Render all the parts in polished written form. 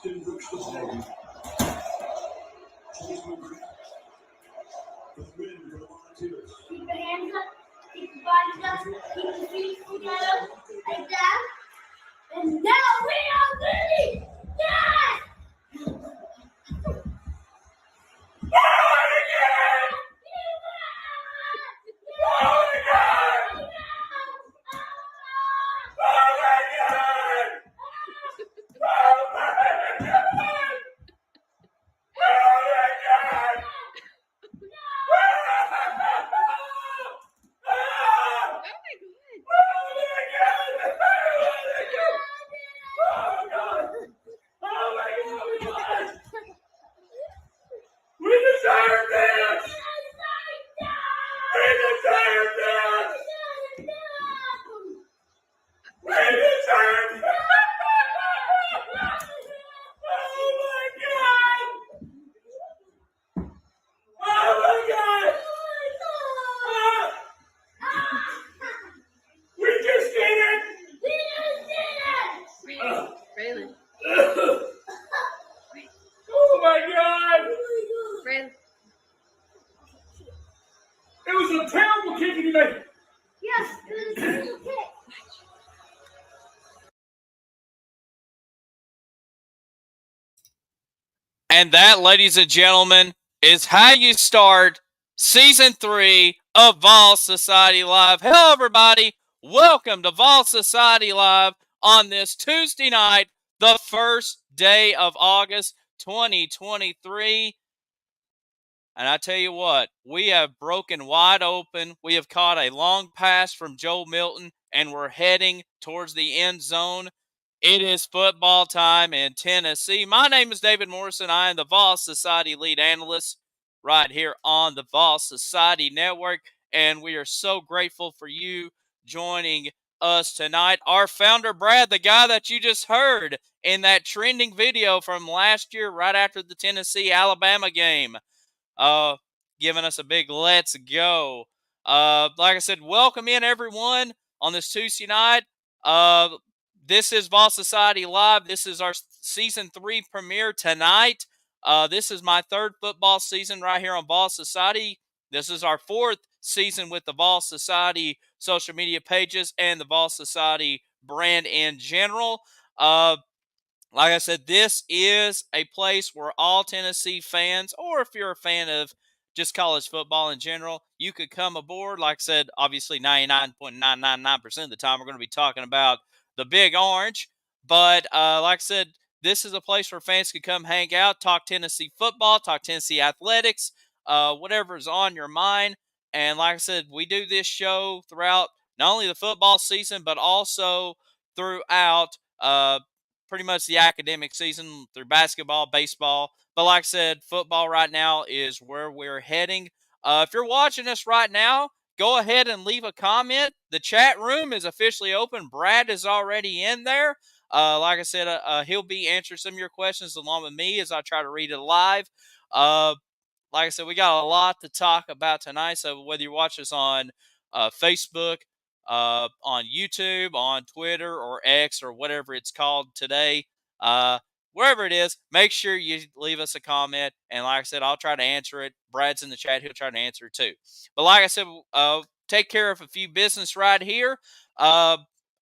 Keep your hands up, keep your body up, keep your feet together, like that. And now we are ready! Yes! And that, ladies and gentlemen, is how you start Season 3 of Vols Society Live. Hello, everybody. Welcome to Vols Society Live on this Tuesday night, the first day of August 2023. And I tell you what, we have broken wide open. We have caught a long pass from Joe Milton, and we're heading towards the end zone. It is football time in Tennessee. My name is David Morrison. I am the Vols Society lead analyst right here on the Vols Society Network. And we are so grateful for you joining us tonight. Our founder, Brad, the guy that you just heard in that trending video from last year right after the Tennessee-Alabama game, giving us a big let's go. Like I said, welcome in everyone on this Tuesday night. This is Vols Society Live. This is our Season 3 premiere tonight. This is my third football season right here on Vols Society. This is our fourth season with the Vols Society social media pages and the Vols Society brand in general. Like I said, this is a place where all Tennessee fans, or if you're a fan of just college football in general, you could come aboard. Like I said, obviously 99.999% of the time we're going to be talking about the Big Orange. But like I said, this is a place where fans can come hang out, talk Tennessee football, talk Tennessee athletics, whatever is on your mind. And like I said, we do this show throughout not only the football season, but also throughout pretty much the academic season through basketball, baseball. But like I said, football right now is where we're heading. If you're watching us right now, go ahead and leave a comment. The chat room is officially open. Brad is already in there. Like I said, he'll be answering some of your questions along with me as I try to read it live. Like I said, we got a lot to talk about tonight. So whether you watch us on Facebook, on YouTube, on Twitter, or X, or whatever it's called today, wherever it is, make sure you leave us a comment. And like I said, I'll try to answer it. Brad's in the chat. He'll try to answer it too. But like I said, take care of a few business right here.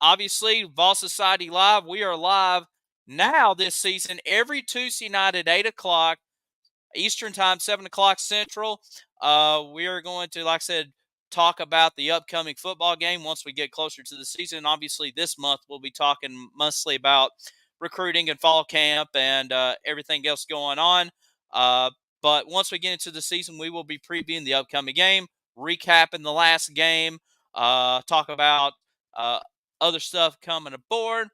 Obviously, Vols Society Live, we are live now this season every Tuesday night at 8 o'clock Eastern Time, 7 o'clock Central. We are going to, like I said, talk about the upcoming football game once we get closer to the season. Obviously, this month we'll be talking mostly about recruiting and fall camp and everything else going on. But once we get into the season, we will be previewing the upcoming game, recapping the last game, talk about other stuff coming aboard.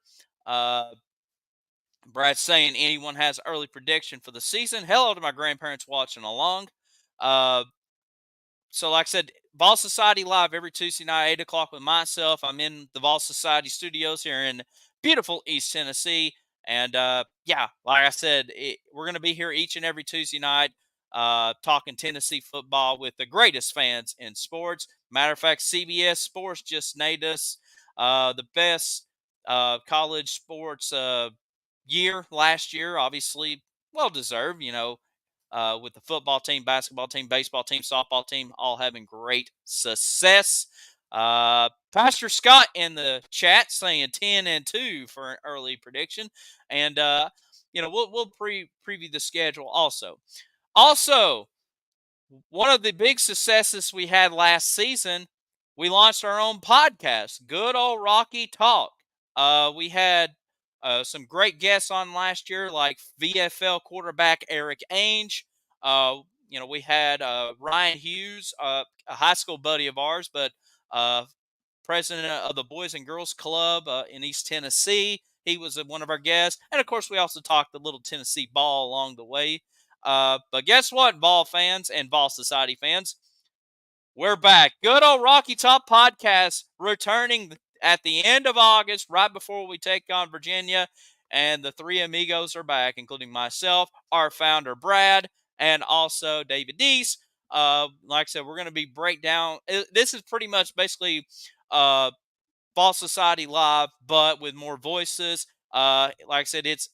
Brad's saying anyone has early prediction for the season. Hello to my grandparents watching along. So like I said, Vols Society Live every Tuesday night, 8 o'clock with myself. I'm in the Vols Society studios here in beautiful East Tennessee. And, yeah, like I said, we're going to be here each and every Tuesday night talking Tennessee football with the greatest fans in sports. Matter of fact, CBS Sports just named us the best college sports year last year, obviously well deserved. With the football team, basketball team, baseball team, softball team, all having great success. Pastor Scott in the chat saying 10-2 for an early prediction, and we'll preview the schedule also. Also, one of the big successes we had last season, we launched our own podcast, Good Old Rocky Talk. We had some great guests on last year, like VFL quarterback Eric Ainge. We had Ryan Hughes, a high school buddy of ours, but president of the Boys and Girls Club in East Tennessee. He was one of our guests. And, of course, we also talked a little Tennessee ball along the way. But guess what, Vol fans and Vol Society fans? We're back. Good Old Rocky Top Podcast returning at the end of August, right before we take on Virginia. And the three amigos are back, including myself, our founder, Brad, and also David Deese. Like I said, we're going to be breakdown. This is pretty much basically Vol Society Live, but with more voices. Like I said, it's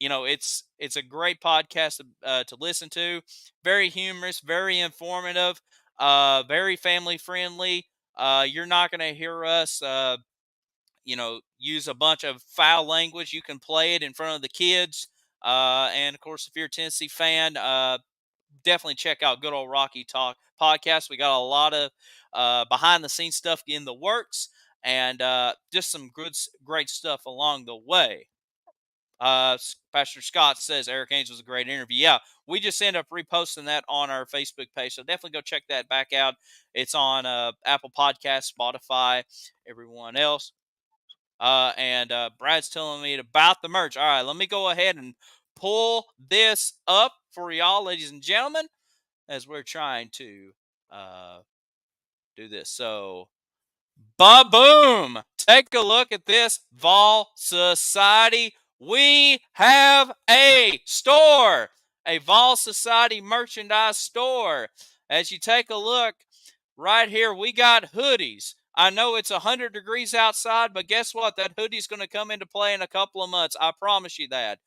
a great podcast to listen to. Very humorous, very informative, very family friendly. You're not going to hear us, use a bunch of foul language. You can play it in front of the kids. And of course, if you're a Tennessee fan, definitely check out Good Old Rocky Talk podcast. We got a lot of behind the scenes stuff in the works, and just some great stuff along the way. Pastor Scott says Eric Ainge was a great interview. Yeah, we just end up reposting that on our Facebook page, so definitely go check that back out. It's on Apple Podcasts, Spotify, everyone else. And Brad's telling me about the merch. All right, let me go ahead and pull this up for y'all, ladies and gentlemen, as we're trying to do this. So, ba-boom! Take a look at this, Vol Society. We have a store, a Vol Society merchandise store. As you take a look right here, we got hoodies. I know it's 100 degrees outside, but guess what? That hoodie's going to come into play in a couple of months. I promise you that.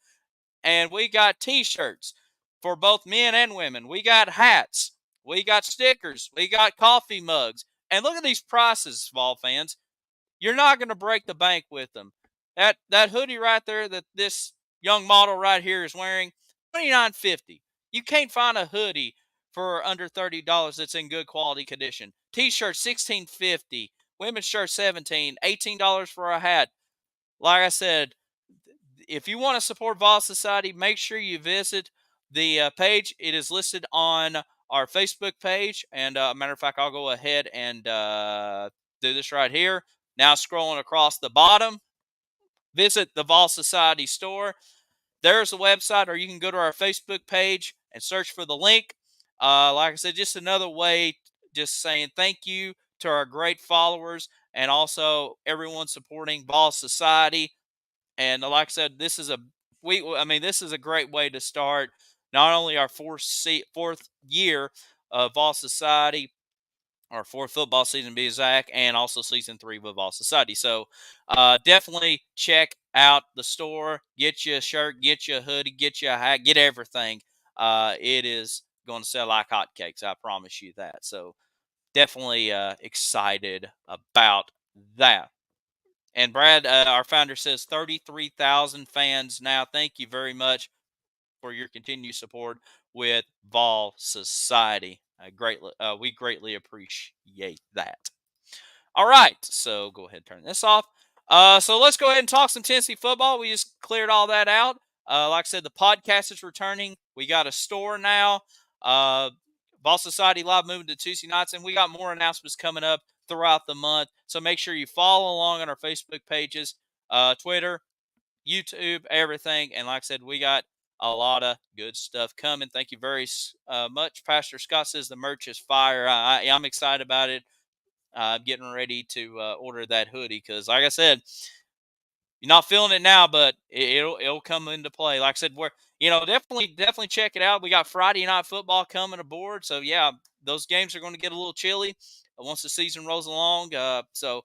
And we got t-shirts for both men and women. We got hats. We got stickers. We got coffee mugs. And look at these prices, Vol fans. You're not going to break the bank with them. That hoodie right there that this young model right here is wearing, $29.50. You can't find a hoodie for under $30 that's in good quality condition. T-shirt $16.50. Women's shirt $17. $18 for a hat. Like I said, if you want to support Vol Society, make sure you visit the page. It is listed on our Facebook page. And matter of fact, I'll go ahead and do this right here. Now scrolling across the bottom, visit the Vol Society store. There's the website, or you can go to our Facebook page and search for the link. Like I said, just another way, just saying thank you to our great followers and also everyone supporting Vol Society. And like I said, this is a great way to start not only our fourth year of Vol Society, our fourth football season, be exact, and also season 3 of Vol Society. So definitely check out the store. Get you a shirt, get you a hoodie, get you a hat, get everything. It is going to sell like hotcakes. I promise you that. So definitely excited about that. And Brad, our founder, says 33,000 fans now. Thank you very much for your continued support with Vol Society. We greatly appreciate that. All right, so go ahead and turn this off. So let's go ahead and talk some Tennessee football. We just cleared all that out. Like I said, the podcast is returning. We got a store now. Vol Society Live moving to Tuesday nights, and we got more announcements coming up throughout the month. So make sure you follow along on our Facebook pages, Twitter, YouTube, everything. And like I said, we got a lot of good stuff coming. Thank you very much. Pastor Scott says the merch is fire. I'm excited about it. Getting ready to order that hoodie because, like I said, you're not feeling it now, but it'll come into play. Like I said, we're definitely check it out. We got Friday night football coming aboard, so yeah, those games are going to get a little chilly once the season rolls along. So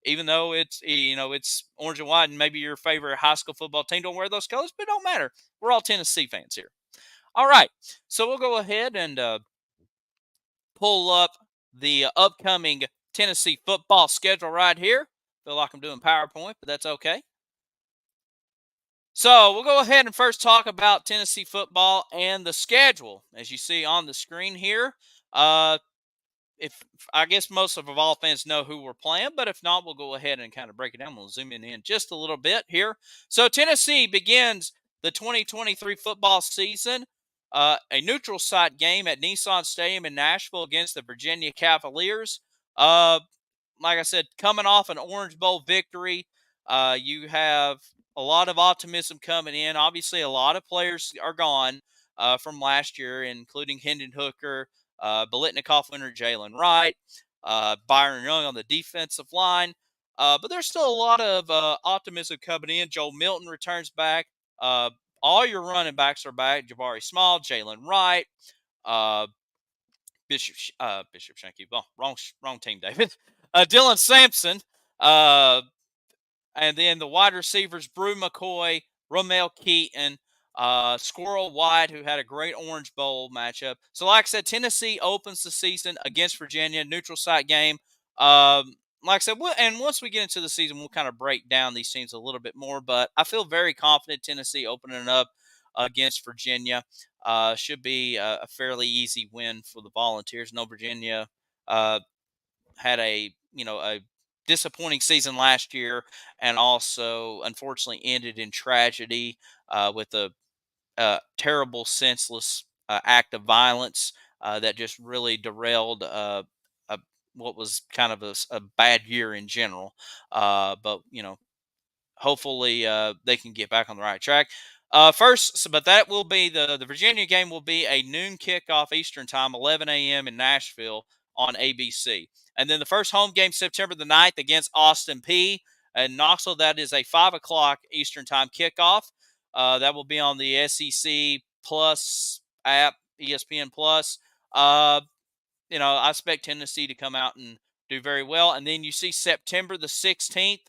even though it's it's orange and white, and maybe your favorite high school football team don't wear those colors, but it don't matter. We're all Tennessee fans here. All right, so we'll go ahead and pull up the upcoming Tennessee football schedule right here. Feel like I'm doing PowerPoint, but that's okay. So we'll go ahead and first talk about Tennessee football and the schedule. As you see on the screen here, uh, if I guess most of all fans know who we're playing, but if not, we'll go ahead and kind of break it down. We'll zoom in just a little bit here. So Tennessee begins the 2023 football season, a neutral site game at Nissan Stadium in Nashville against the Virginia Cavaliers. Like I said, coming off an Orange Bowl victory, you have a lot of optimism coming in. Obviously, a lot of players are gone from last year, including Hendon Hooker, Biletnikoff winner Jalen Wright, Byron Young on the defensive line. But there's still a lot of optimism coming in. Joe Milton returns back. All your running backs are back. Jabari Small, Jalen Wright, uh, Bishop Shanky. Well, wrong team, David. Dylan Sampson. Uh, and then the wide receivers, Brew McCoy, Romel Keaton, Squirrel White, who had a great Orange Bowl matchup. So, like I said, Tennessee opens the season against Virginia, neutral site game. Like I said, and once we get into the season, we'll kind of break down these teams a little bit more. But I feel very confident Tennessee opening it up against Virginia. Should be a fairly easy win for the Volunteers. No, Virginia had a disappointing season last year, and also unfortunately ended in tragedy with a terrible, senseless act of violence that just really derailed a, what was kind of a bad year in general. But hopefully they can get back on the right track. But that will be the Virginia game will be a noon kickoff Eastern time, 11 a.m. in Nashville on ABC. And then the first home game, September the 9th against Austin Peay in Knoxville. That is a 5 o'clock Eastern time kickoff. That will be on the SEC Plus app, ESPN Plus. I expect Tennessee to come out and do very well. And then you see September the 16th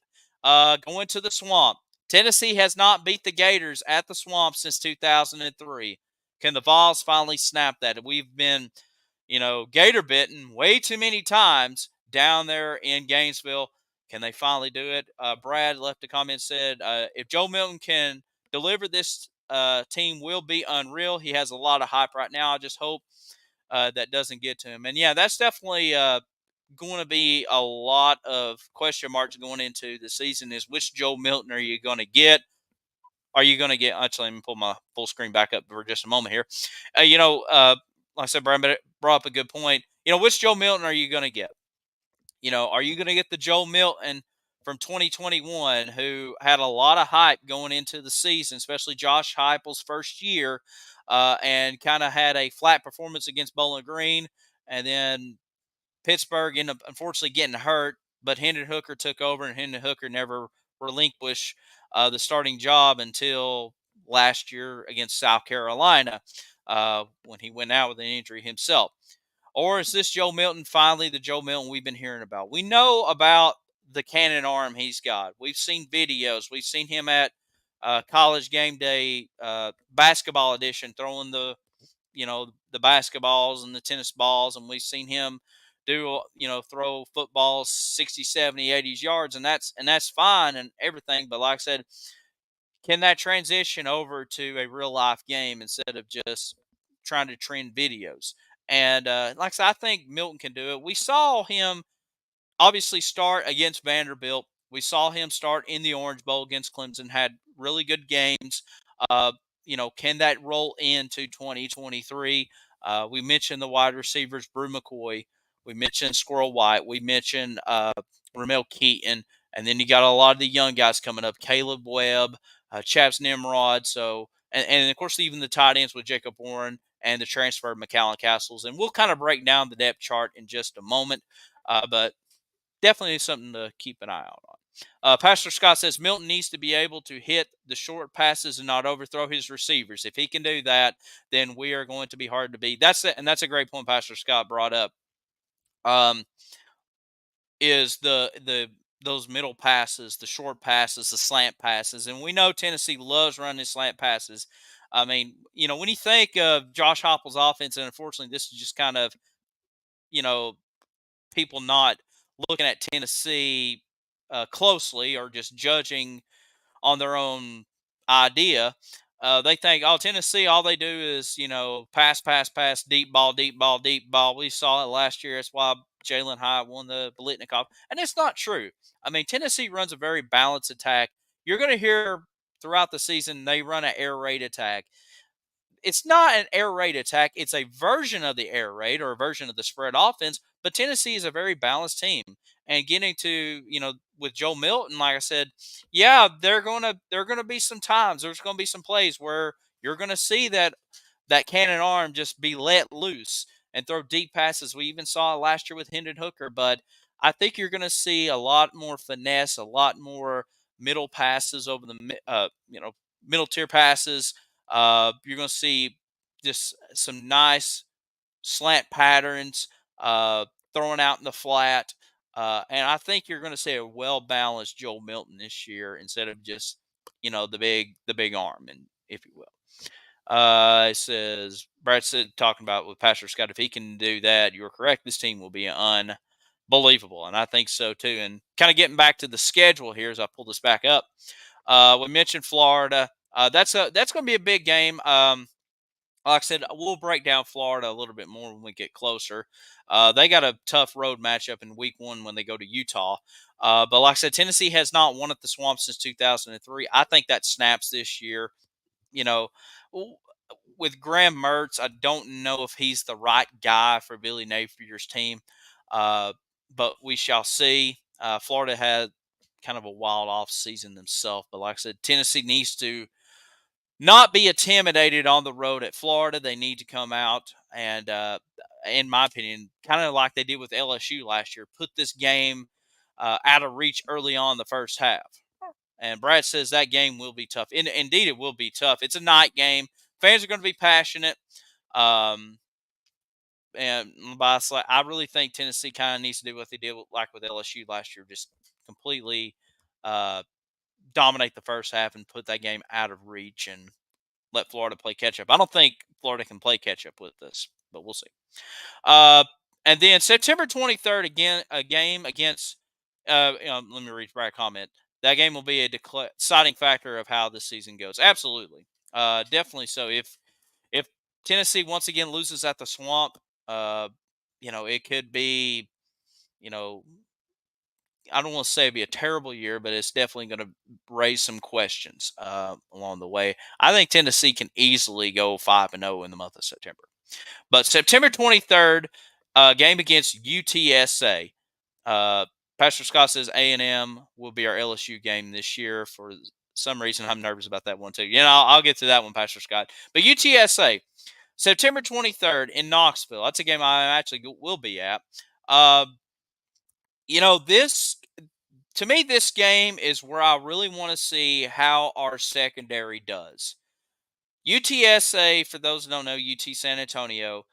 going to the Swamp. Tennessee has not beat the Gators at the Swamp since 2003. Can the Vols finally snap that? We've been, gator bitten way too many times down there in Gainesville. Can they finally do it? Brad left a comment, said, if Joe Milton can deliver, this team will be unreal. He has a lot of hype right now. I just hope that doesn't get to him. And yeah, that's definitely going to be a lot of question marks going into the season. Is which Joe Milton are you going to get? Are you going to get? Actually, let me pull my full screen back up for just a moment here. Like I said, Brian brought up a good point. Which Joe Milton are you going to get? Are you going to get the Joe Milton from 2021 who had a lot of hype going into the season, especially Josh Heupel's first year, and kind of had a flat performance against Bowling Green, and then Pittsburgh ended up unfortunately getting hurt, but Hendon Hooker took over, and Hendon Hooker never relinquished the starting job until last year against South Carolina when he went out with an injury himself. Or is this Joe Milton finally the Joe Milton we've been hearing about? We know about the cannon arm he's got. We've seen videos. We've seen him at College Game Day basketball edition throwing the basketballs and the tennis balls, and we've seen him do throw footballs 60, 70, 80 yards, and that's fine and everything. But like I said, can that transition over to a real life game instead of just trying to trend videos? And like I said, I think Milton can do it. We saw him obviously start against Vanderbilt. We saw him start in the Orange Bowl against Clemson, had really good games. Uh, can that roll into 2023? We mentioned the wide receivers, Brew McCoy. We mentioned Squirrel White. We mentioned Ramel Keaton. And then you got a lot of the young guys coming up, Caleb Webb, Chaps Nimrod. So, and of course, even the tight ends with Jacob Warren and the transfer of McAllen Castles. And we'll kind of break down the depth chart in just a moment. But definitely something to keep an eye out on. Pastor Scott says Milton needs to be able to hit the short passes and not overthrow his receivers. If he can do that, then we are going to be hard to beat. That's a great point Pastor Scott brought up. Is the those middle passes, the short passes, the slant passes. And we know Tennessee loves running slant passes. I mean, when you think of Josh Heupel's offense, and unfortunately this is just kind of, you know, people not looking at Tennessee closely or just judging on their own idea. They think, oh, Tennessee, all they do is, pass, pass, pass, deep ball, deep ball, deep ball. We saw it last year. That's why Jalen Hyatt won the Biletnikoff. And it's not true. I mean, Tennessee runs a very balanced attack. You're going to hear throughout the season they run an air raid attack. It's not an air raid attack. It's a version of the air raid or a version of the spread offense. But Tennessee is a very balanced team. And getting to, with Joe Milton, like I said, yeah, there are gonna be some times, there's gonna be some plays where you're gonna see that cannon arm just be let loose and throw deep passes. We even saw it last year with Hendon Hooker, but I think you're gonna see a lot more finesse, a lot more middle passes over the middle tier passes. You're going to see just some nice slant patterns, throwing out in the flat. And I think you're going to see a well-balanced Joel Milton this year instead of just, the big arm, and if you will. It says, Brad said, talking about with Pastor Scott, if he can do that, you're correct. This team will be unbelievable. And I think so too. And kind of getting back to the schedule here as I pull this back up. We mentioned Florida. That's going to be a big game. Like I said, we'll break down Florida a little bit more when we get closer. They got a tough road matchup in week 1 when they go to Utah. But like I said, Tennessee has not won at the Swamp since 2003. I think that snaps this year. With Graham Mertz, I don't know if he's the right guy for Billy Napier's team. But we shall see. Florida had kind of a wild off season themselves. But like I said, Tennessee needs to not be intimidated on the road at Florida. They need to come out and, in my opinion, kind of like they did with LSU last year, put this game out of reach early on the first half. And Brad says that game will be tough. Indeed, it will be tough. It's a night game. Fans are going to be passionate. And I really think Tennessee kind of needs to do what they did with LSU last year, just completely dominate the first half and put that game out of reach and let Florida play catch up. I don't think Florida can play catch up with this, but we'll see. And then September 23rd, again, a game against, let me read Brad comment. That game will be a deciding factor of how this season goes. Absolutely. Definitely so. If Tennessee once again loses at the Swamp, it could be, I don't want to say it'd be a terrible year, but it's definitely going to raise some questions along the way. I think Tennessee can easily go 5-0 in the month of September. But September 23rd, game against UTSA. Pastor Scott says A&M will be our LSU game this year. For some reason, I'm nervous about that one too. I'll get to that one, Pastor Scott. But UTSA, September 23rd in Knoxville. That's a game I actually will be at. This, to me, this game is where I really want to see how our secondary does. UTSA, for those who don't know, UT San Antonio,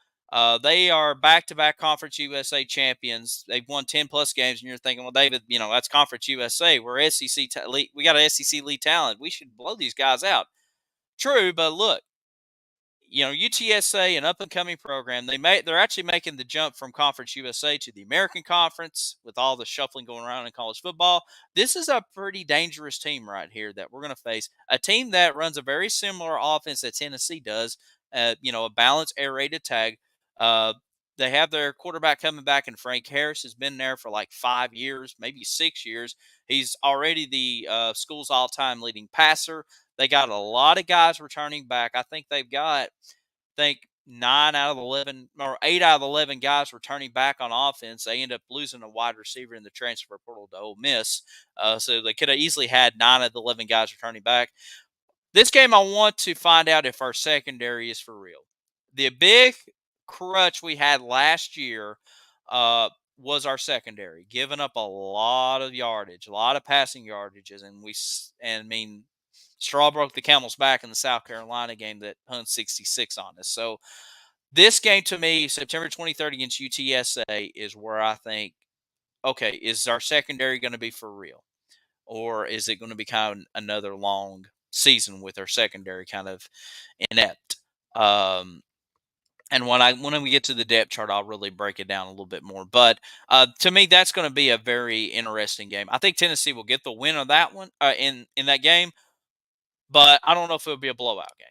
they are back-to-back Conference USA champions. They've won 10-plus games, and you're thinking, well, David, that's Conference USA. We're SEC. We got an SEC league talent. We should blow these guys out. True, but look, UTSA, an up-and-coming program, they're actually making the jump from Conference USA to the American Conference with all the shuffling going around in college football. This is a pretty dangerous team right here that we're going to face, a team that runs a very similar offense that Tennessee does, a balanced air raid attack. They have their quarterback coming back, and Frank Harris has been there for like 5 years, maybe 6 years. He's already the school's all-time leading passer. They got a lot of guys returning back. I think they've got, 9 out of 11 or 8 out of 11 guys returning back on offense. They end up losing a wide receiver in the transfer portal to Ole Miss. So they could have easily had 9 of the 11 guys returning back. This game, I want to find out if our secondary is for real. The big crutch we had last year was our secondary, giving up a lot of yardage, a lot of passing yardages, and straw broke the camel's back in the South Carolina game that hung 66 on us. So this game, to me, September 23rd against UTSA, is where I think okay, is our secondary going to be for real? Or is it going to be kind of another long season with our secondary kind of inept? And when we get to the depth chart, I'll really break it down a little bit more. But to me, that's going to be a very interesting game. I think Tennessee will get the win on that one in that game, but I don't know if it'll be a blowout game.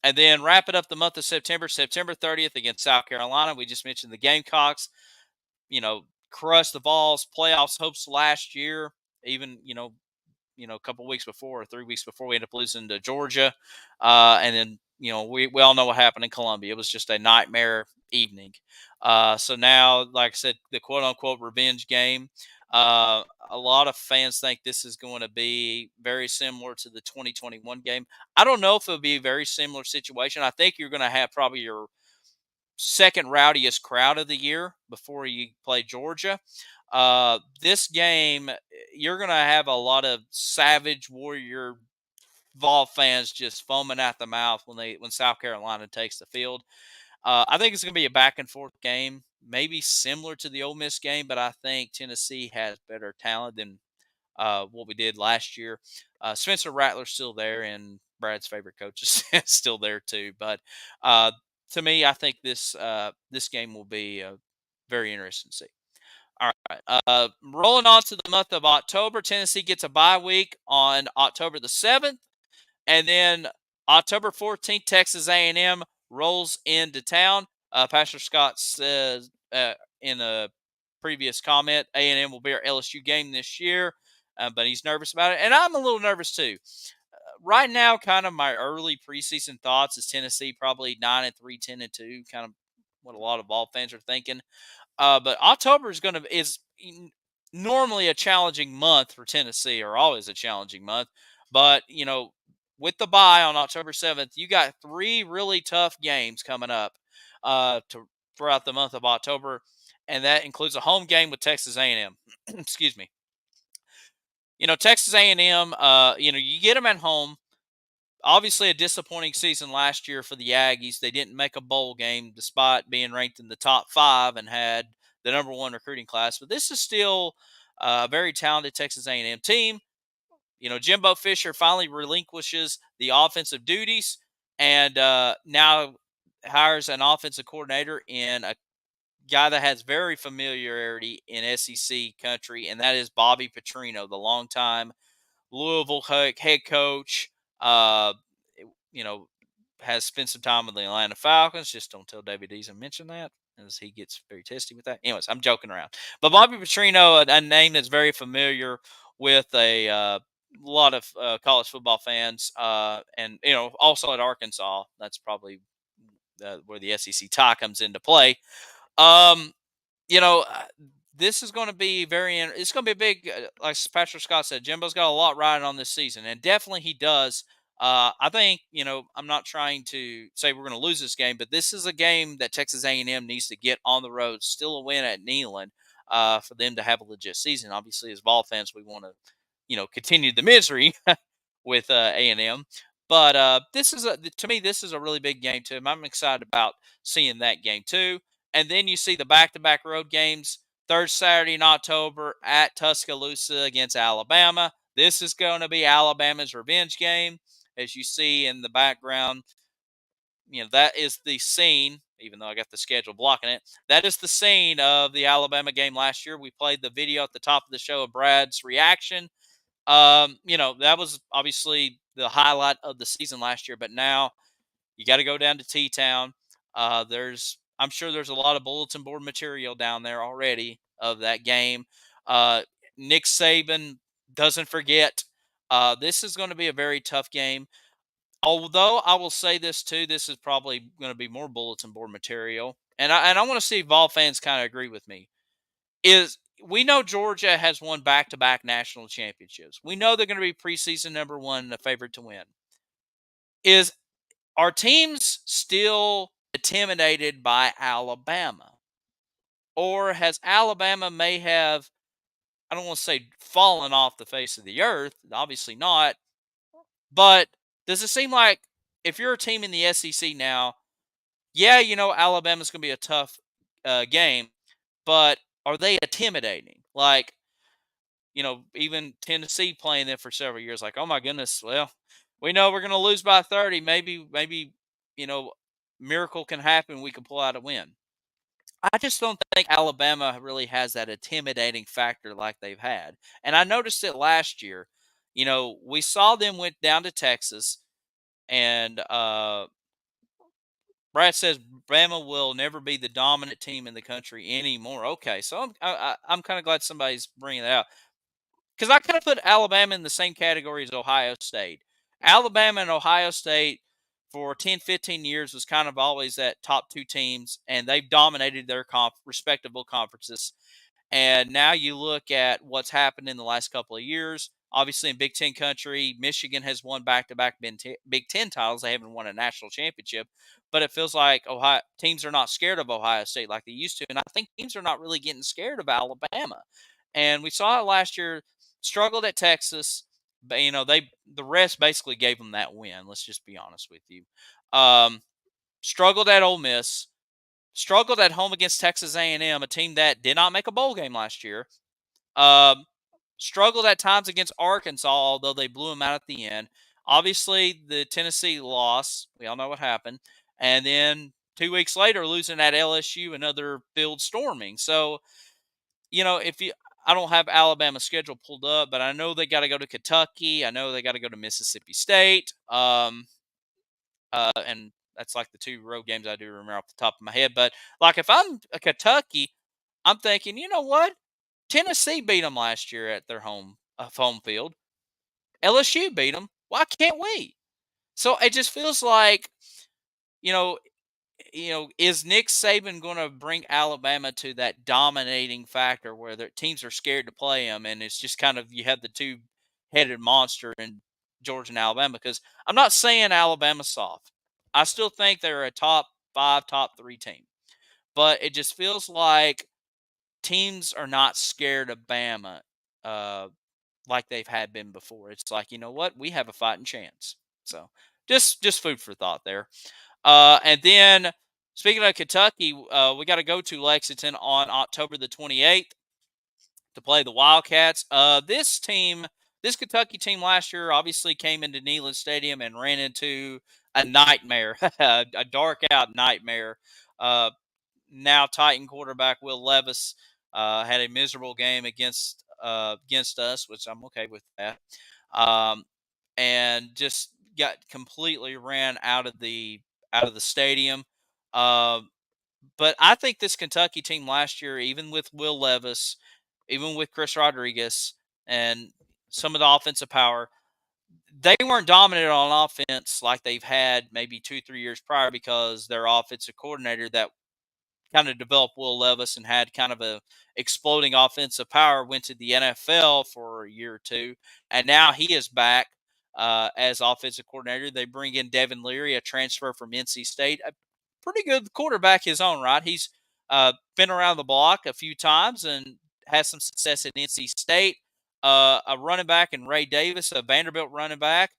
And then wrap it up the month of September, September 30th against South Carolina. We just mentioned the Gamecocks. Crushed the Vols playoffs hopes last year. Even a couple weeks before or 3 weeks before we ended up losing to Georgia. And then, we all know what happened in Columbia. It was just a nightmare evening. So now, like I said, the quote unquote revenge game. A lot of fans think this is going to be very similar to the 2021 game. I don't know if it'll be a very similar situation. I think you're going to have probably your second rowdiest crowd of the year before you play Georgia. This game, you're going to have a lot of Savage Warrior Vol fans just foaming at the mouth when South Carolina takes the field. I think it's going to be a back and forth game, maybe similar to the Ole Miss game, but I think Tennessee has better talent than what we did last year. Spencer Rattler's still there, and Brad's favorite coach is still there too. But to me, I think this game will be very interesting to see. All right. Rolling on to the month of October, Tennessee gets a bye week on October the 7th. And then October 14th, Texas A&M rolls into town. Pastor Scott says in a previous comment, A&M will be our LSU game this year, but he's nervous about it. And I'm a little nervous too. Right now, kind of my early preseason thoughts is Tennessee probably 9-3, 10-2, kind of what a lot of ball fans are thinking. But October is normally a challenging month for Tennessee, or always a challenging month. But with the bye on October 7th, you got 3 really tough games coming up throughout the month of October, and that includes a home game with Texas A&M. Excuse me. Texas A&M. You get them at home. Obviously, a disappointing season last year for the Aggies. They didn't make a bowl game despite being ranked in the top 5 and had the number 1 recruiting class. But this is still a very talented Texas A&M team. Jimbo Fisher finally relinquishes the offensive duties and now hires an offensive coordinator in a guy that has very familiarity in SEC country, and that is Bobby Petrino, the longtime Louisville head coach. Uh, has spent some time with the Atlanta Falcons. Just don't tell David Dees I mentioned that, as he gets very testy with that. Anyways, I'm joking around. But Bobby Petrino, a name that's very familiar with a lot of college football fans, and also at Arkansas. That's probably where the SEC tie comes into play. Um, this is going to be it's going to be a big, like Patrick Scott said, Jimbo's got a lot riding on this season, and definitely he does. I think, I'm not trying to say we're going to lose this game, but this is a game that Texas A&M needs to get on the road, still a win at Neyland, for them to have a legit season. Obviously, as Vol fans, we want to, continue the misery with A&M. But to me, this is a really big game too. I'm excited about seeing that game too. And then you see the back-to-back road games, third Saturday in October at Tuscaloosa against Alabama. This is going to be Alabama's revenge game. As you see in the background, that is the scene, even though I got the schedule blocking it, that is the scene of the Alabama game last year. We played the video at the top of the show of Brad's reaction. That was obviously the highlight of the season last year, but now you got to go down to T-Town. I'm sure there's a lot of bulletin board material down there already of that game. Nick Saban doesn't forget. This is going to be a very tough game. Although I will say this too, this is probably going to be more bulletin board material, and I want to see if Vol fans kind of agree with me. We know Georgia has won back-to-back national championships. We know they're going to be preseason number 1 and a favorite to win. Are teams still intimidated by Alabama? Or has Alabama may have, I don't want to say fallen off the face of the earth, obviously not, but does it seem like if you're a team in the SEC now, Alabama's going to be a tough game, but are they intimidating? Like, even Tennessee playing them for several years, like, oh my goodness, well, we know we're going to lose by 30. Maybe, miracle can happen. We can pull out a win. I just don't think Alabama really has that intimidating factor like they've had. And I noticed it last year. We saw them went down to Texas, and Brad says Bama will never be the dominant team in the country anymore. Okay, so I'm kind of glad somebody's bringing that out, because I kind of put Alabama in the same category as Ohio State. Alabama and Ohio State for 10, 15 years was kind of always that top two teams, and they've dominated their respectable conferences. And now you look at what's happened in the last couple of years. Obviously, in Big Ten country, Michigan has won back-to-back Big Ten titles. They haven't won a national championship, but it feels like Ohio teams are not scared of Ohio State like they used to. And I think teams are not really getting scared of Alabama. And we saw it last year. Struggled at Texas, but the rest basically gave them that win. Let's just be honest with you. Struggled at Ole Miss. Struggled at home against Texas A&M, a team that did not make a bowl game last year. Struggled at times against Arkansas, although they blew them out at the end. Obviously, the Tennessee loss, we all know what happened. And then 2 weeks later, losing at LSU, another field storming. So, I don't have Alabama's schedule pulled up, but I know they got to go to Kentucky. I know they got to go to Mississippi State. And that's like the 2 road games I do remember off the top of my head. But like if I'm a Kentucky, I'm thinking, you know what? Tennessee beat them last year at their home field. LSU beat them. Why can't we? So it just feels like, you know, is Nick Saban going to bring Alabama to that dominating factor where their teams are scared to play them, and it's just kind of you have the two-headed monster in Georgia and Alabama? Because I'm not saying Alabama's soft. I still think they're a top 5, top 3 team, but it just feels like teams are not scared of Bama like they've had been before. It's like, you know what, we have a fighting chance. So just food for thought there. And then, speaking of Kentucky, we got to go to Lexington on October the 28th to play the Wildcats. This Kentucky team last year obviously came into Neyland Stadium and ran into a nightmare, a dark out nightmare. Now Titan quarterback Will Levis had a miserable game against us, which I'm okay with that. And just got completely ran out of the stadium. But I think this Kentucky team last year, even with Will Levis, even with Chris Rodriguez, and some of the offensive power, they weren't dominant on offense like they've had maybe 2-3 years prior, because their offensive coordinator that kind of developed Will Levis and had kind of a exploding offensive power went to the NFL for a year or two, and now he is back as offensive coordinator. They bring in Devin Leary, a transfer from NC State, a pretty good quarterback his own right. He's been around the block a few times and has some success at NC State. A running back in Ray Davis, a Vanderbilt running back,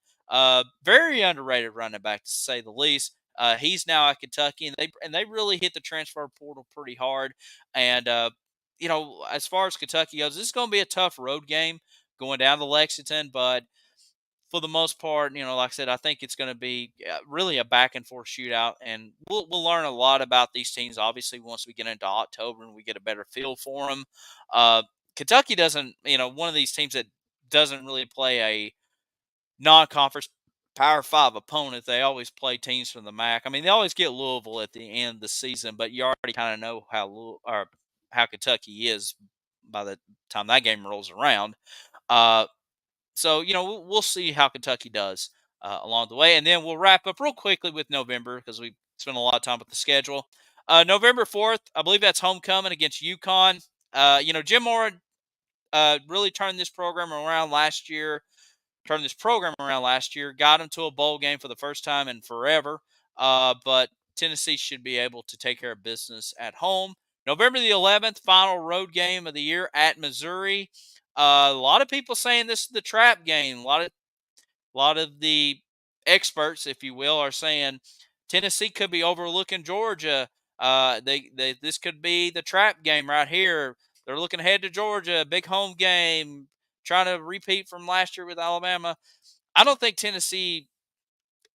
very underrated running back to say the least. He's now at Kentucky, and they really hit the transfer portal pretty hard. And as far as Kentucky goes, this is going to be a tough road game going down to Lexington. But for the most part, like I said, I think it's going to be really a back and forth shootout, and we'll learn a lot about these teams. Obviously, once we get into October and we get a better feel for them. Kentucky doesn't, one of these teams that doesn't really play a non-conference Power 5 opponent. They always play teams from the MAC. I mean, they always get Louisville at the end of the season, but you already kind of know how Kentucky is by the time that game rolls around. So, we'll see how Kentucky does along the way. And then we'll wrap up real quickly with November, because we spent a lot of time with the schedule. November 4th, I believe that's homecoming against UConn. Jim Mora really turned this program around last year. Got him to a bowl game for the first time in forever. But Tennessee should be able to take care of business at home. November the 11th, final road game of the year at Missouri. A lot of people saying this is the trap game. A lot of the experts, if you will, are saying Tennessee could be overlooking Georgia. This could be the trap game right here. they're looking ahead to Georgia, big home game, trying to repeat from last year with Alabama. I don't think Tennessee.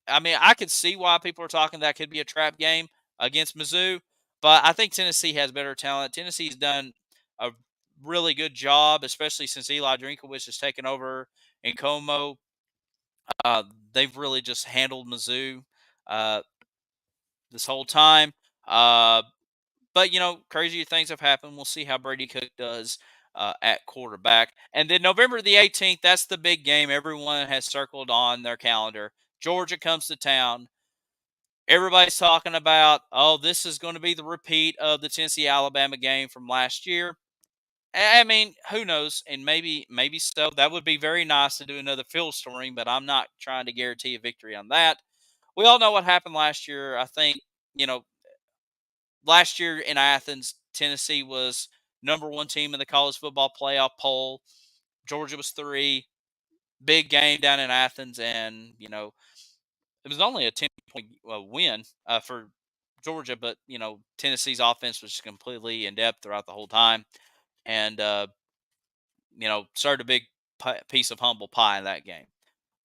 I mean, I could see why people are talking that could be a trap game against Mizzou, but I think Tennessee has better talent. Tennessee's done a really good job, especially since Eli Drinkowitz has taken over in Como. Uh, they've really just handled Mizzou uh, this whole time. Uh, but, crazier things have happened. We'll see how Brady Cook does at quarterback. And then November the 18th, that's the big game everyone has circled on their calendar. Georgia comes to town. Everybody's talking about, oh, this is going to be the repeat of the Tennessee-Alabama game from last year. I mean, who knows? And maybe so. That would be very nice to do another field story, but I'm not trying to guarantee a victory on that. We all know what happened last year. I think, you know, last year in Athens, Tennessee was number one team in the college football playoff poll. Georgia was 3. Big game down in Athens, and it was only a 10-point win for Georgia, but Tennessee's offense was completely in depth throughout the whole time, and started a big piece of humble pie in that game.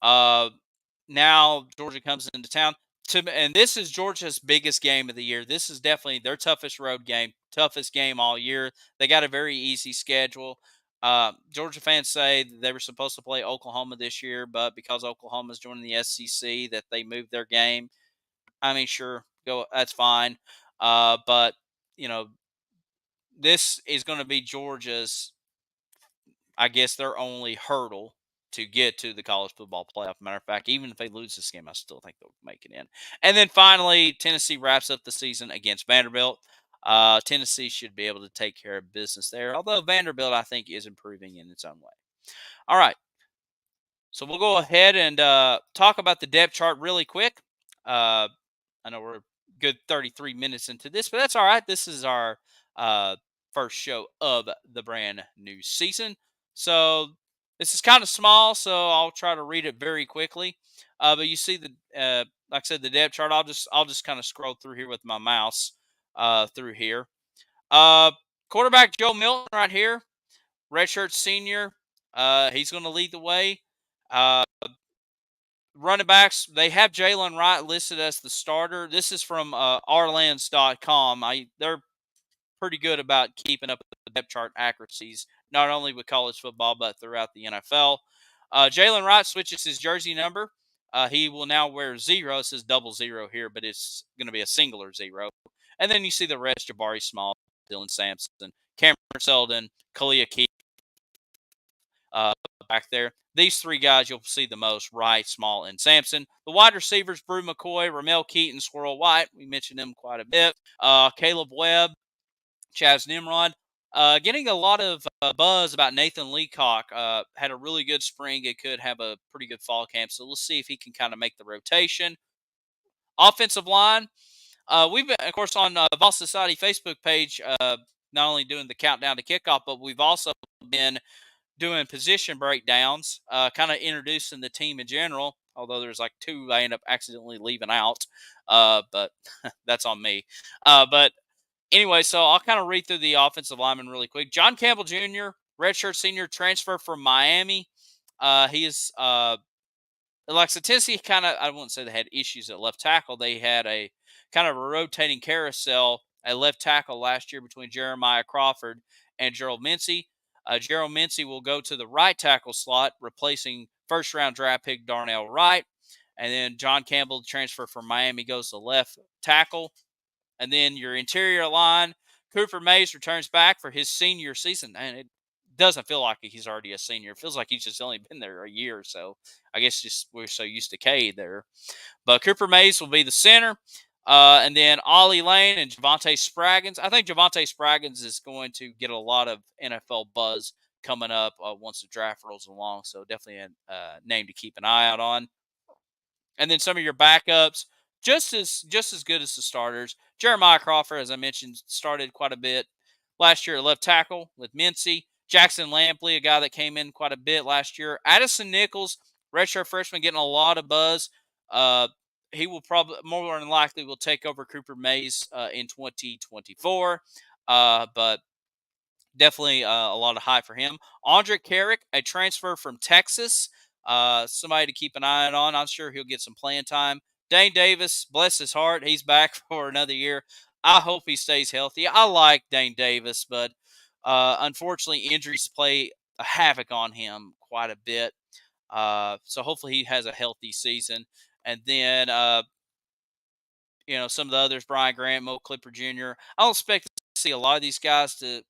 Now Georgia comes into town. And this is Georgia's biggest game of the year. This is definitely their toughest road game, toughest game all year. They got a very easy schedule. Georgia fans say they were supposed to play Oklahoma this year, but because Oklahoma's joining the SEC, that they moved their game. I mean, sure, go. That's fine. But this is going to be Georgia's, I guess, their only hurdle to get to the college football playoff. Matter of fact, even if they lose this game, I still think they'll make it in. And then finally, Tennessee wraps up the season against Vanderbilt. Tennessee should be able to take care of business there, although Vanderbilt, I think, is improving in its own way. All right. So we'll go ahead and talk about the depth chart really quick. I know we're a good 33 minutes into this, but that's all right. This is our first show of the brand new season. So this is kind of small, so I'll try to read it very quickly. But you see like I said, the depth chart. I'll just kind of scroll through here with my mouse through here. Quarterback Joe Milton right here, redshirt senior. He's going to lead the way. Running backs, they have Jalen Wright listed as the starter. This is from ourlands.com. They're pretty good about keeping up with the depth chart accuracies, not only with college football, but throughout the NFL. Jalen Wright switches his jersey number. He will now wear 0. It says 00 here, but it's going to be a singular 0. And then you see the rest: Jabari Small, Dylan Sampson, Cameron Seldon, Kalia Keith back there. These 3 guys you'll see the most: Wright, Small, and Sampson. The wide receivers: Brew McCoy, Ramel Keaton, Squirrel White. We mentioned them quite a bit. Caleb Webb, Chaz Nimrod. Getting a lot of buzz about Nathan Leacock. Had a really good spring. It could have a pretty good fall camp. So we'll see if he can kind of make the rotation. Offensive line. We've been, of course, on Vols Society Facebook page, not only doing the countdown to kickoff, but we've also been doing position breakdowns, kind of introducing the team in general, although there's like 2 I end up accidentally leaving out, but that's on me. But anyway, so I'll kind of read through the offensive linemen really quick. John Campbell Jr., redshirt senior, transfer from Miami. He is, like so Tennessee kind of, I wouldn't say they had issues at left tackle. They had a kind of a rotating carousel at left tackle last year between Jeremiah Crawford and Gerald Mincy. Gerald Mincy will go to the right tackle slot, replacing first-round draft pick Darnell Wright. And then John Campbell, transfer from Miami, goes to left tackle. And then your interior line, Cooper Mays returns back for his senior season. And it doesn't feel like he's already a senior. It feels like he's just only been there a year or so. I guess just we're so used to Cade there. But Cooper Mays will be the center. And then Ollie Lane and Javante Spraggins. I think Javante Spraggins is going to get a lot of NFL buzz coming up once the draft rolls along. So definitely a name to keep an eye out on. And then some of your backups, just as good as the starters. Jeremiah Crawford, as I mentioned, started quite a bit last year at left tackle with Mincy. Jackson Lampley, a guy that came in quite a bit last year. Addison Nichols, redshirt freshman, getting a lot of buzz. He will probably, more than likely, will take over Cooper Mays in 2024. But definitely a lot of hype for him. Andre Carrick, a transfer from Texas, somebody to keep an eye on. I'm sure he'll get some playing time. Dane Davis, bless his heart, he's back for another year. I hope he stays healthy. I like Dane Davis, but unfortunately, injuries play a havoc on him quite a bit. So hopefully he has a healthy season. And then, some of the others, Brian Grant, Mo Clipper Jr. I don't expect to see a lot of these guys to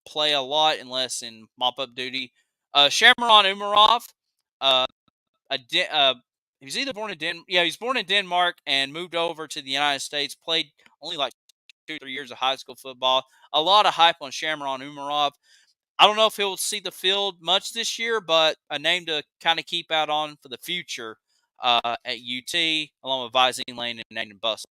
play a lot unless in mop-up duty. Shamron Umarov, uh, he was either born in he's born in Denmark and moved over to the United States, played only like 2-3 years of high school football. A lot of hype on Shamron Umarov. I don't know if he'll see the field much this year, but a name to kind of keep out on for the future at UT, along with Visine Lane and Nathan Bustle.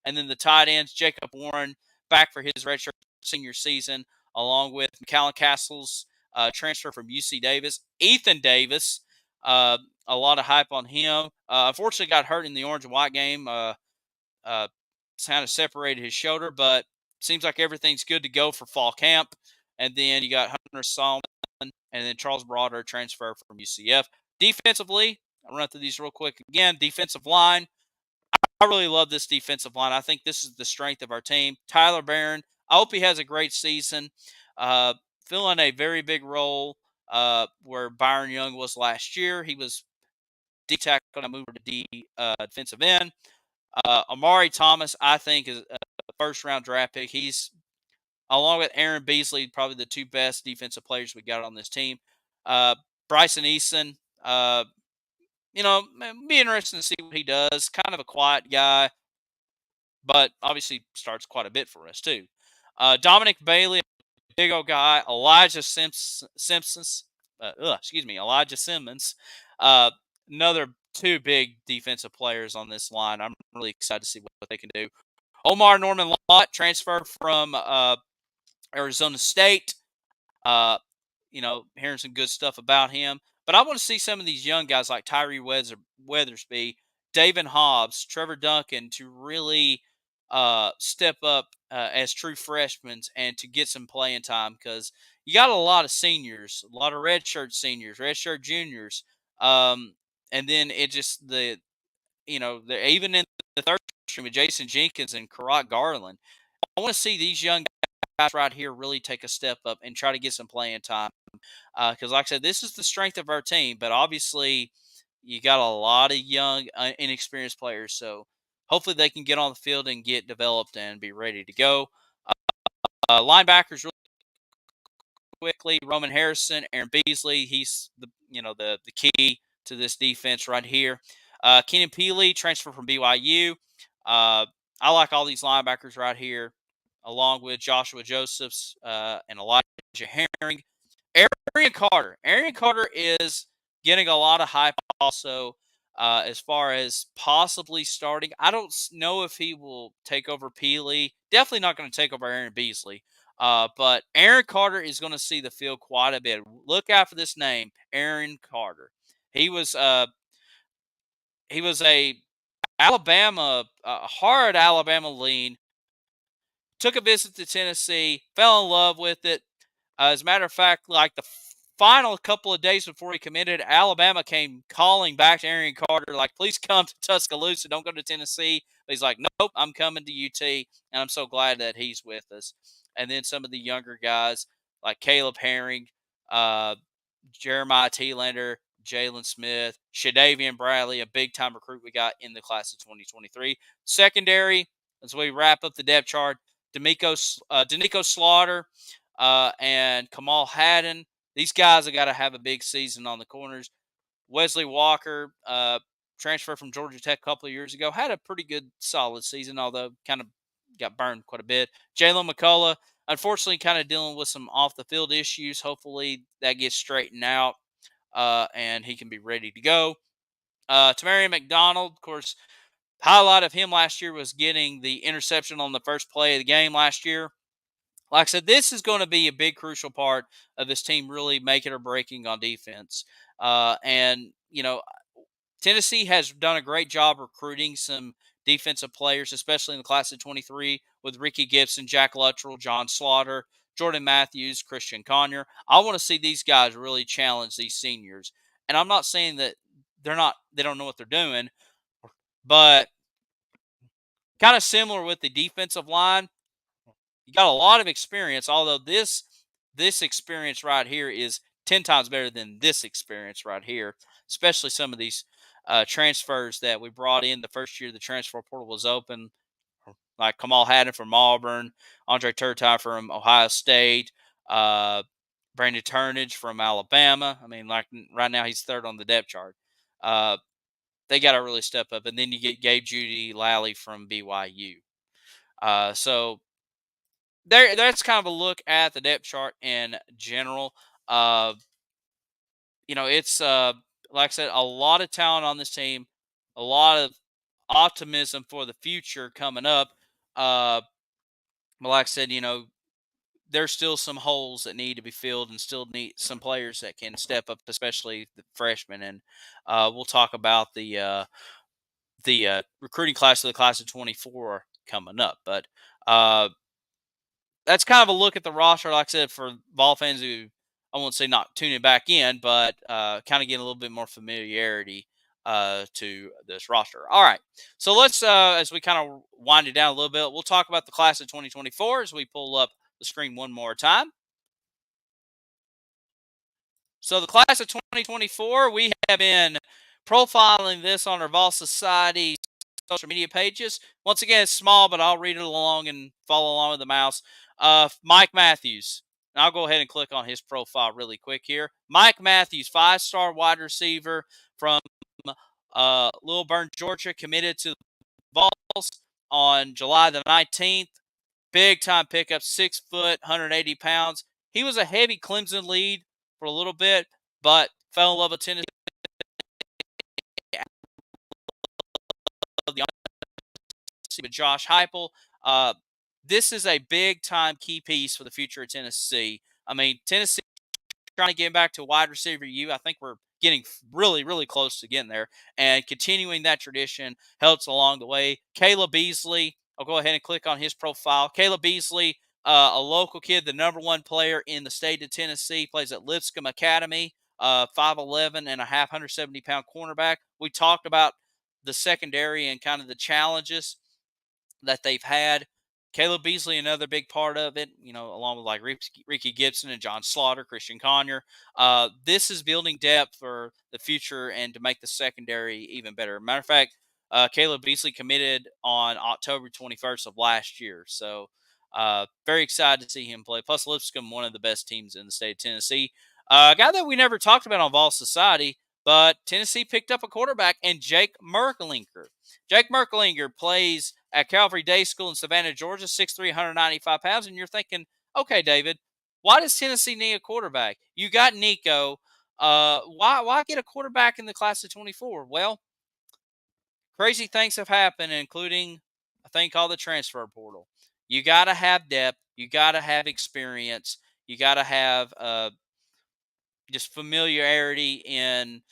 And then the tight ends, Jacob Warren, back for his redshirt senior season, along with McAllen Castle's transfer from UC Davis. Ethan Davis, a lot of hype on him. Unfortunately, got hurt in the orange and white game. Kind of separated his shoulder, but seems like everything's good to go for fall camp. And then you got Hunter Solomon and then Charles Broader transfer from UCF. Defensively, I'll run through these real quick again. Defensive line. I really love this defensive line. I think this is the strength of our team. Tyler Barron, I hope he has a great season. Filling a very big role where Byron Young was last year. He was D tackle and moved to defensive end. Amari Thomas, I think, is a first-round draft pick. He's, along with Aaron Beasley, probably the two best defensive players we got on this team. Bryson Eason, be interesting to see what he does. Kind of a quiet guy, but obviously starts quite a bit for us too. Dominic Bailey, big old guy. Elijah Simmons. Another two big defensive players on this line. I'm really excited to see what they can do. Omar Norman Lott, transfer from Arizona State. Hearing some good stuff about him. But I want to see some of these young guys like Tyree Weathersby, David Hobbs, Trevor Duncan to really step up as true freshmen and to get some playing time, because you got a lot of seniors, a lot of redshirt seniors, redshirt juniors, and then it just even in the third stream with Jason Jenkins and Karat Garland. I want to see these young guys right here really take a step up and try to get some playing time. Because, like I said, this is the strength of our team, but obviously you got a lot of young, inexperienced players. So hopefully they can get on the field and get developed and be ready to go. Linebackers, really quickly, Roman Harrison, Aaron Beasley. He's the key to this defense right here. Kenan Peely, transfer from BYU. I like all these linebackers right here, along with Joshua Josephs and Elijah Herring. Arian Carter. Arian Carter is getting a lot of hype also as far as possibly starting. I don't know if he will take over Peely. Definitely not going to take over Aaron Beasley. But Aaron Carter is going to see the field quite a bit. Look out for this name, Aaron Carter. He was a hard Alabama lean. Took a visit to Tennessee, fell in love with it. As a matter of fact, like the final couple of days before he committed, Alabama came calling back to Arian Carter, like, please come to Tuscaloosa, don't go to Tennessee. But he's like, nope, I'm coming to UT, and I'm so glad that he's with us. And then some of the younger guys like Caleb Herring, Jeremiah Thielander, Jalen Smith, Shadavian Bradley, a big-time recruit we got in the class of 2023. Secondary, as we wrap up the depth chart, Danico Slaughter, and Kamal Haddon. These guys have got to have a big season on the corners. Wesley Walker, transfer from Georgia Tech a couple of years ago, had a pretty good, solid season, although kind of got burned quite a bit. Jalen McCullough, unfortunately, kind of dealing with some off-the-field issues. Hopefully that gets straightened out, and he can be ready to go. Tamarian McDonald, of course, highlight of him last year was getting the interception on the first play of the game last year. Like I said, this is going to be a big, crucial part of this team really making or breaking on defense. Tennessee has done a great job recruiting some defensive players, especially in the class of 23, with Ricky Gibson, Jack Luttrell, John Slaughter, Jordan Matthews, Christian Conyer. I want to see these guys really challenge these seniors. And I'm not saying that they don't know what they're doing, but kind of similar with the defensive line. You got a lot of experience, although this experience right here is 10 times better than this experience right here, especially some of these transfers that we brought in the first year the transfer portal was open, like Kamal Haddon from Auburn, Andre Turtai from Ohio State, uh, Brandon Turnage from Alabama. I mean, like right now he's third on the depth chart. They got to really step up. And then you get Gabe Judy Lally from BYU. So that's kind of a look at the depth chart in general. It's like I said, a lot of talent on this team, a lot of optimism for the future coming up. But like I said, there's still some holes that need to be filled, and still need some players that can step up, especially the freshmen. And we'll talk about the recruiting class of the class of 24 coming up. But that's kind of a look at the roster, like I said, for Vol fans who, I won't say not tuning back in, but kind of getting a little bit more familiarity to this roster. All right. So let's, as we kind of wind it down a little bit, we'll talk about the class of 2024 as we pull up the screen one more time. So the class of 2024, we have been profiling this on our Vol Society social media pages. Once again, it's small, but I'll read it along and follow along with the mouse. Mike Matthews. I'll go ahead and click on his profile really quick here. Mike Matthews, 5-star wide receiver from Lilburn, Georgia, committed to the Vols on July the 19th. Big time pickup, 6 foot, 180 pounds. He was a heavy Clemson lead for a little bit, but fell in love with Tennessee. With Josh Heupel. This is a big-time key piece for the future of Tennessee. I mean, Tennessee trying to get back to wide receiver U. I think we're getting really, really close to getting there. And continuing that tradition helps along the way. Caleb Beasley, I'll go ahead and click on his profile. Caleb Beasley, a local kid, the #1 player in the state of Tennessee, plays at Lipscomb Academy, 5'11" and a half, 170-pound cornerback. We talked about the secondary and kind of the challenges that they've had. Caleb Beasley, another big part of it, along with like Ricky Gibson and John Slaughter, Christian Conyer. This is building depth for the future and to make the secondary even better. Matter of fact, Caleb Beasley committed on October 21st of last year. So very excited to see him play. Plus, Lipscomb, one of the best teams in the state of Tennessee. A guy that we never talked about on Vol Society, but Tennessee picked up a quarterback, and Jake Merklinger. Jake Merklinger plays at Calvary Day School in Savannah, Georgia, 6'3", 195 pounds. And you're thinking, okay, David, why does Tennessee need a quarterback? You got Nico. Why get a quarterback in the class of 24? Well, crazy things have happened, including a thing called the transfer portal. You got to have depth. You got to have experience. You got to have just familiarity in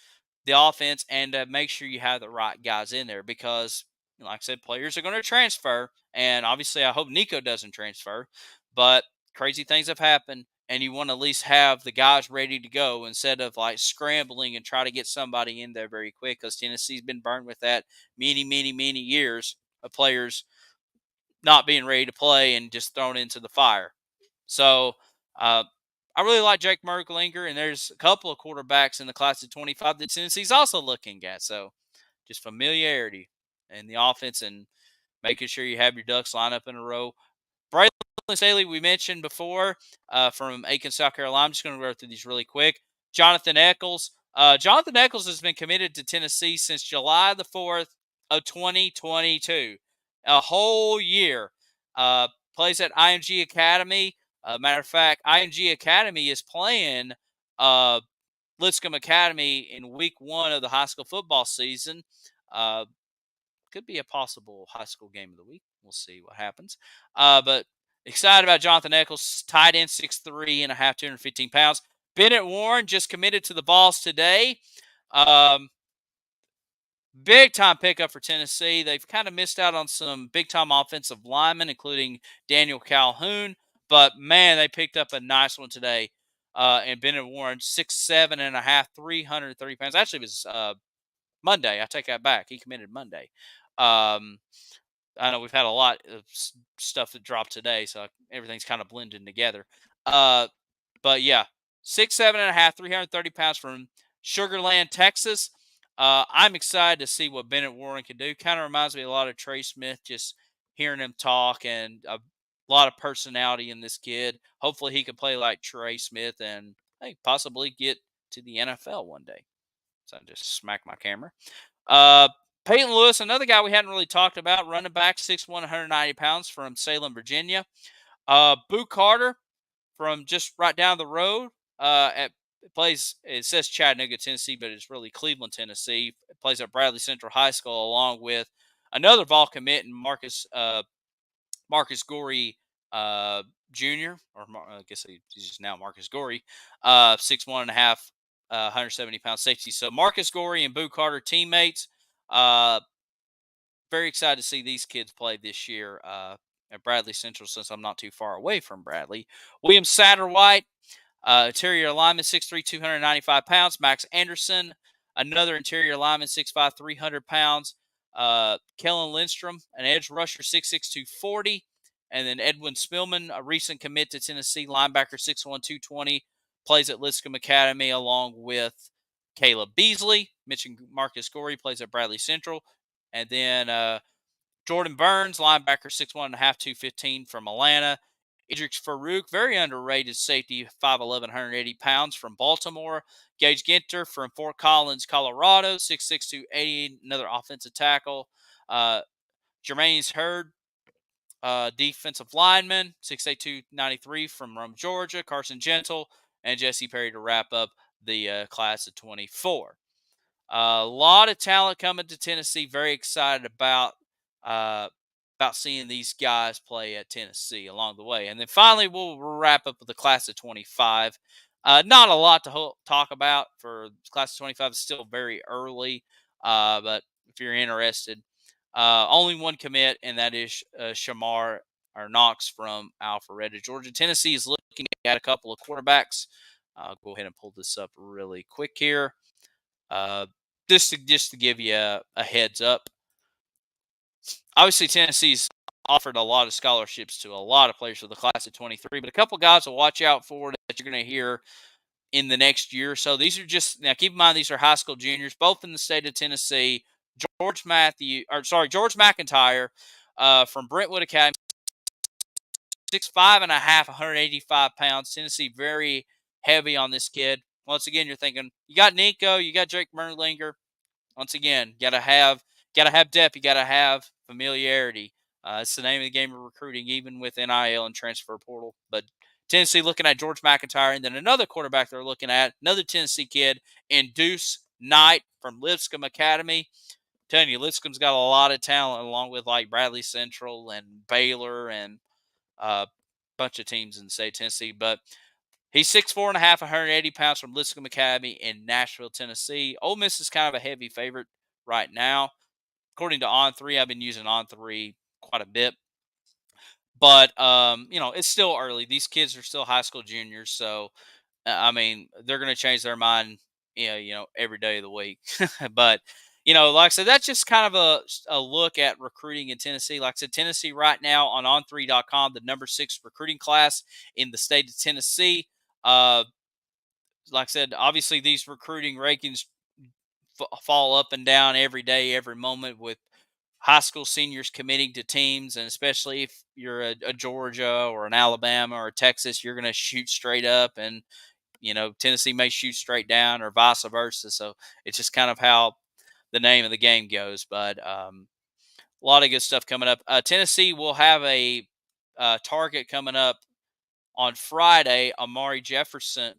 the offense, and make sure you have the right guys in there because, like I said, players are going to transfer, and obviously I hope Nico doesn't transfer, but crazy things have happened, and you want to at least have the guys ready to go instead of like scrambling and try to get somebody in there very quick because Tennessee's been burned with that many, many, many years of players not being ready to play and just thrown into the fire. So, I really like Jake Merklinger, and there's a couple of quarterbacks in the class of 25 that Tennessee's also looking at. So just familiarity in the offense and making sure you have your ducks lined up in a row. Braylon Staley, we mentioned before, from Aiken, South Carolina. I'm just going to go through these really quick. Jonathan Eccles. Jonathan Eccles has been committed to Tennessee since July the 4th of 2022. A whole year. Plays at IMG Academy. Matter of fact, IMG Academy is playing Lipscomb Academy in week 1 of the high school football season. Could be a possible high school game of the week. We'll see what happens. But excited about Jonathan Eccles, tight end, 6'3" and a half, 215 pounds. Bennett Warren just committed to the Vols today. Big time pickup for Tennessee. They've kind of missed out on some big time offensive linemen, including Daniel Calhoun. But man, they picked up a nice one today. And Bennett Warren, 6'7.5", 330 pounds. Actually, it was Monday. I take that back. He committed Monday. I know we've had a lot of stuff that dropped today, so everything's kind of blending together. But yeah, 6'7.5", 330 pounds from Sugarland, Texas. I'm excited to see what Bennett Warren can do. Kind of reminds me a lot of Trey Smith, just hearing him talk, and a lot of personality in this kid. Hopefully he can play like Trey Smith and possibly get to the NFL one day. So I just smacked my camera. Peyton Lewis, another guy we hadn't really talked about, running back, 6'1", 190 pounds from Salem, Virginia. Boo Carter from just right down the road it says Chattanooga, Tennessee, but it's really Cleveland, Tennessee. It plays at Bradley Central High School along with another Vol commit and Marcus Gorey Jr., or I guess he's just now Marcus Gorey, 6'1.5", 170-pound safety. So Marcus Gorey and Boo Carter teammates. Very excited to see these kids play this year at Bradley Central, since I'm not too far away from Bradley. William Satterwhite, interior lineman, 6'3", 295 pounds. Max Anderson, another interior lineman, 6'5", 300 pounds. Kellen Lindstrom, an edge rusher, 6'6", 240. And then Edwin Spillman, a recent commit to Tennessee, linebacker, 6'1", 220, plays at Lipscomb Academy along with Caleb Beasley. Mentioned Marcus Gorey, plays at Bradley Central. And then Jordan Burns, linebacker, 6'1.5", 215 from Atlanta. Idris Farouk, very underrated safety, 5'11", 180 pounds from Baltimore. Gage Ginter from Fort Collins, Colorado, 6'6", 280, another offensive tackle. Jermaine Hurd, defensive lineman, 6'8", 293 from Rome, Georgia. Carson Gentle and Jesse Perry to wrap up the class of 24. A lot of talent coming to Tennessee. Very excited about seeing these guys play at Tennessee along the way. And then finally, we'll wrap up with the class of 25. Not a lot to talk about for class of 25. It's still very early, but if you're interested, only one commit, and that is Shamar or Knox from Alpharetta, Georgia. Tennessee is looking at a couple of quarterbacks. I'll go ahead and pull this up really quick here. Just to give you a heads up. Obviously, Tennessee's offered a lot of scholarships to a lot of players for the class of 23, but a couple guys to watch out for that you're going to hear in the next year or so. These are just, now keep in mind, these are high school juniors, both in the state of Tennessee. George McIntyre from Brentwood Academy, 6'5.5", 185 pounds. Tennessee very heavy on this kid. Once again, you're thinking, you got Nico, you got Jake Merlinger. Once again, gotta have depth. You gotta have familiarity. It's the name of the game of recruiting, even with NIL and transfer portal. But Tennessee looking at George McIntyre, and then another quarterback they're looking at, another Tennessee kid, in Deuce Knight from Lipscomb Academy. I'm telling you, Lipscomb's got a lot of talent, along with like Bradley Central and Baylor and a bunch of teams in the state of Tennessee. But he's 6'4.5", 180 pounds from Lipscomb Academy in Nashville, Tennessee. Ole Miss is kind of a heavy favorite right now. According to On3, I've been using On3 quite a bit. But, it's still early. These kids are still high school juniors. So, I mean, they're going to change their mind, every day of the week. But, like I said, that's just kind of a look at recruiting in Tennessee. Like I said, Tennessee right now on on3.com, the number 6 recruiting class in the state of Tennessee. Like I said, obviously these recruiting rankings fall up and down every day, every moment, with high school seniors committing to teams. And especially if you're a Georgia or an Alabama or a Texas, you're going to shoot straight up, and, Tennessee may shoot straight down, or vice versa. So it's just kind of how the name of the game goes. But a lot of good stuff coming up. Tennessee will have a target coming up on Friday. Amari Jefferson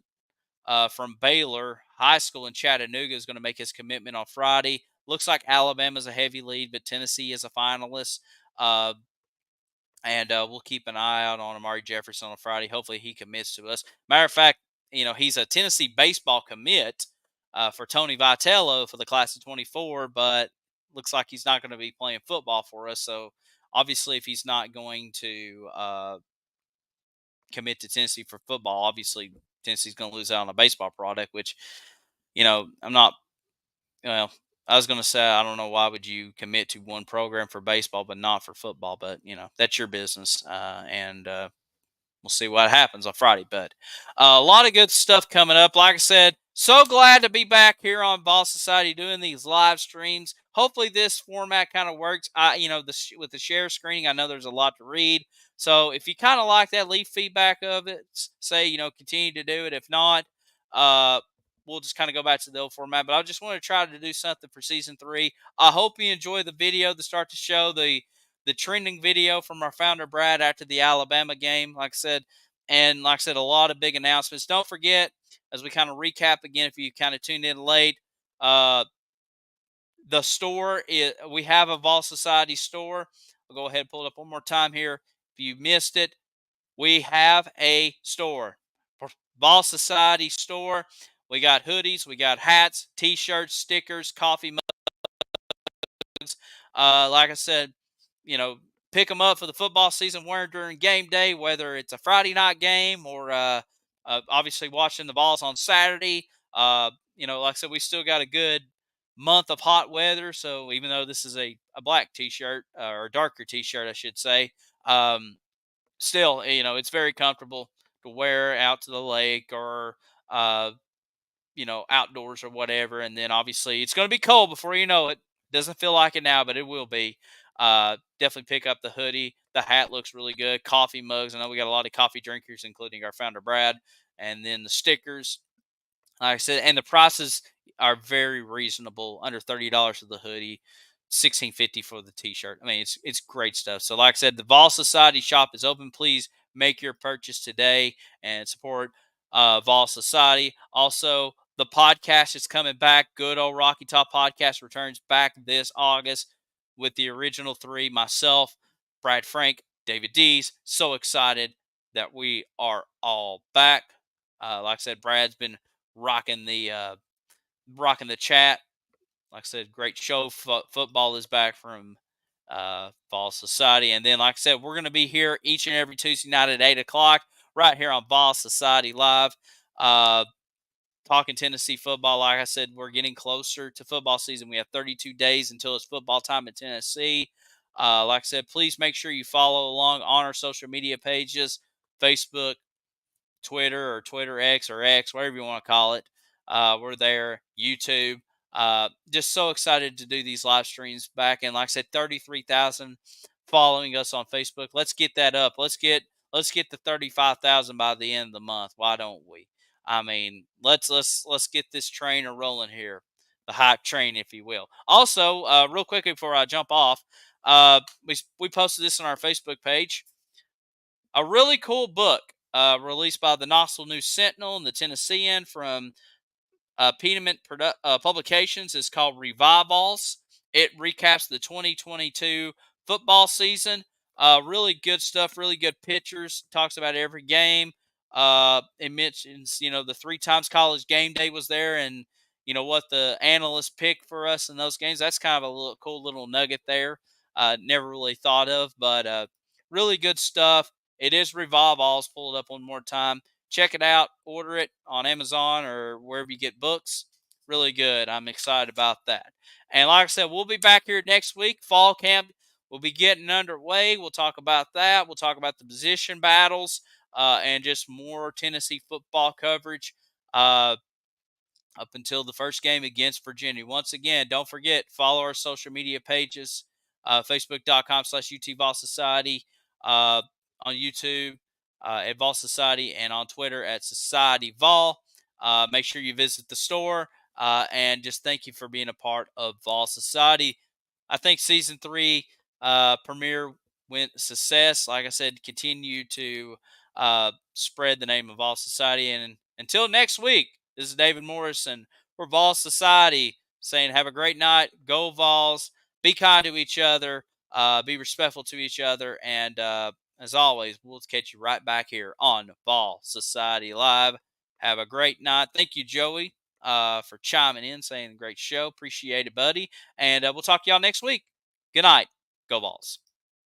from Baylor High School in Chattanooga is going to make his commitment on Friday. Looks like Alabama's a heavy lead, but Tennessee is a finalist. And we'll keep an eye out on Amari Jefferson on Friday. Hopefully he commits to us. Matter of fact, he's a Tennessee baseball commit for Tony Vitello for the class of 24, but looks like he's not going to be playing football for us. So obviously if he's not going to commit to Tennessee for football. Obviously, Tennessee's going to lose out on a baseball product, which, I'm not, well, I was going to say, I don't know why would you commit to one program for baseball but not for football, but, that's your business. And we'll see what happens on Friday. But a lot of good stuff coming up. Like I said, so glad to be back here on Vols Society doing these live streams. Hopefully this format kind of works. With the share screening, I know there's a lot to read. So if you kind of like that, leave feedback of it. Say, continue to do it. If not, we'll just kind of go back to the old format. But I just want to try to do something for season 3. I hope you enjoy the video to start to show the trending video from our founder Brad after the Alabama game, like I said, a lot of big announcements. Don't forget, as we kind of recap again, if you kind of tuned in late, the store we have a Vol Society store. I'll go ahead and pull it up one more time here. If you missed it, we have a store, Vol Society store. We got hoodies, we got hats, t-shirts, stickers, coffee mugs. Like I said, pick them up for the football season, wearing during game day, whether it's a Friday night game or obviously watching the Vols on Saturday. Like I said, we still got a good month of hot weather. So even though this is a black t-shirt or a darker t-shirt, I should say, still, it's very comfortable to wear out to the lake or, outdoors or whatever. And then obviously it's going to be cold before you know it. Doesn't feel like it now, but it will be. Definitely pick up the hoodie. The hat looks really good. Coffee mugs. I know we got a lot of coffee drinkers, including our founder, Brad. And then the stickers. Like I said, and the prices are very reasonable, under $30 for the hoodie, $16.50 for the t-shirt. I mean, it's great stuff. So like I said, the Vol Society shop is open. Please make your purchase today and support Vol Society. Also, the podcast is coming back. Good old Rocky Top Podcast returns back this August with the original 3, myself, Brad Frank, David Dees. So excited that we are all back. Like I said, Brad's been rocking the chat. Like I said, great show. Football is back from Vol Society. And then, like I said, we're going to be here each and every Tuesday night at 8 o'clock right here on Vol Society Live. Talking Tennessee football. Like I said, we're getting closer to football season. We have 32 days until it's football time in Tennessee. Like I said, please make sure you follow along on our social media pages, Facebook, Twitter or Twitter X or X, whatever you want to call it. We're there. YouTube. Just so excited to do these live streams back. And like I said, 33,000 following us on Facebook. Let's get that up. Let's get the 35,000 by the end of the month. Why don't we? I mean, let's get this train rolling here, the hype train, if you will. Also, real quick before I jump off, we posted this on our Facebook page. A really cool book released by the Knoxville News Sentinel and the Tennessean from Pediment Publications is called Vols. It recaps the 2022 football season. Really good stuff, really good pictures. Talks about every game. It mentions, the 3 times college game day was there, and what the analysts picked for us in those games. That's kind of a cool little nugget there. Never really thought of, but really good stuff. It is Vols. Pull it up one more time. Check it out. Order it on Amazon or wherever you get books. Really good. I'm excited about that. And like I said, we'll be back here next week. Fall camp will be getting underway. We'll talk about that. We'll talk about the position battles and just more Tennessee football coverage up until the first game against Virginia. Once again, don't forget, follow our social media pages, facebook.com/UT Vol Society, on YouTube at Vol Society, and on Twitter at Society Vol. Make sure you visit the store, and just thank you for being a part of Vol Society. I think season 3 premiere went success. Like I said, continue to spread the name of Vol Society. And until next week, this is David Morrison for Vol Society saying have a great night. Go Vols. Be kind to each other. Be respectful to each other. And as always, we'll catch you right back here on Vol Society Live. Have a great night. Thank you, Joey, for chiming in, saying great show. Appreciate it, buddy. And we'll talk to y'all next week. Good night. Go Vols.